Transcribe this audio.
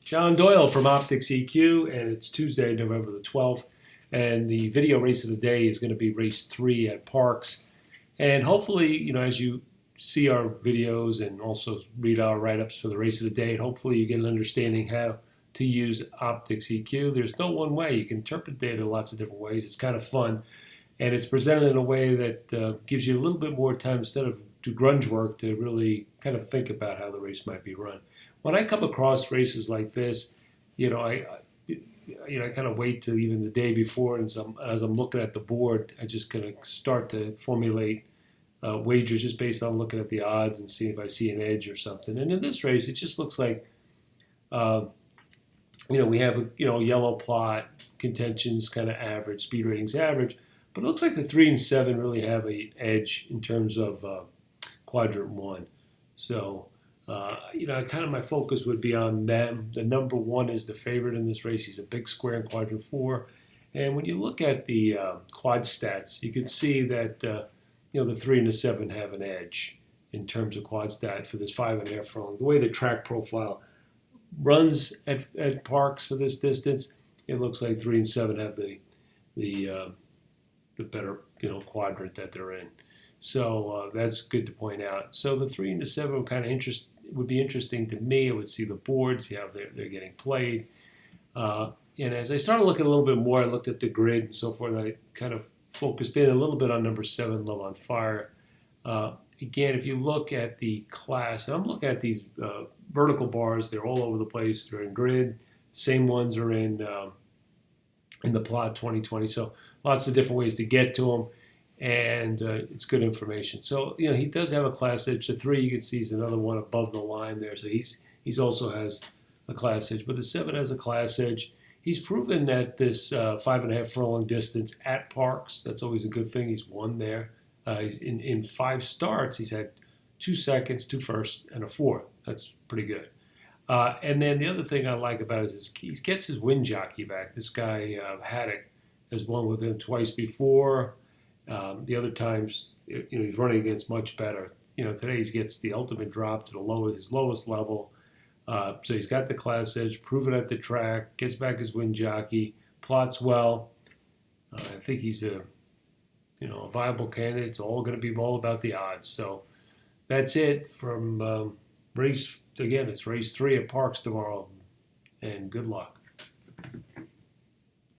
John Doyle from OptixEQ, and it's Tuesday, November the 12th, and the video race of the day is going to be race 3 at PARX. And hopefully, as you see our videos and also read our write-ups for the race of the day, hopefully you get an understanding how to use OptixEQ. There's no one way. You can interpret data lots of different ways. It's kind of fun, and it's presented in a way that gives you a little bit more time instead of do grunge work to really kind of think about how the race might be run. When I come across races like this, I kind of wait till even the day before, and so as I'm looking at the board, I just kind of start to formulate wagers just based on looking at the odds and seeing if I see an edge or something. And in this race, it just looks like, we have a yellow plot, contentions kind of average, speed ratings average, but it looks like the 3 and 7 really have an edge in terms of quadrant 1. So. Kind of my focus would be on them. The number 1 is the favorite in this race. He's a big square in quadrant 4. And when you look at the quad stats, you can see that, the 3 and the 7 have an edge in terms of quad stat for this 5.5 furlong. The way the track profile runs at PARX for this distance, it looks like 3 and 7 have the better, quadrant that they're in. So that's good to point out. So the 3 and the 7 would be interesting to me. I would see the board, see how they're getting played. And as I started looking a little bit more, I looked at the grid and so forth. I kind of focused in a little bit on number 7, Love on Fire. Again, if you look at the class, and I'm looking at these vertical bars, they're all over the place. They're in grid. Same ones are in the plot 2020. So lots of different ways to get to them. And it's good information. So, he does have a class edge. The 3, you can see, is another one above the line there. So he's also has a class edge. But the 7 has a class edge. He's proven that this 5.5 furlong distance at PARX, that's always a good thing. He's won there. He's in 5 starts, he's had 2 seconds, 2 firsts, and a 4th. That's pretty good. And then the other thing I like about it is he gets his win jockey back. This guy, Haddock, has won with him twice before. The other times, he's running against much better. Today he gets the ultimate drop to his lowest level. So he's got the class edge, proven at the track, gets back his win jockey, plots well. I think he's a viable candidate. It's all going to be all about the odds. So that's it from race. Again, it's race 3 at PARX tomorrow, and good luck.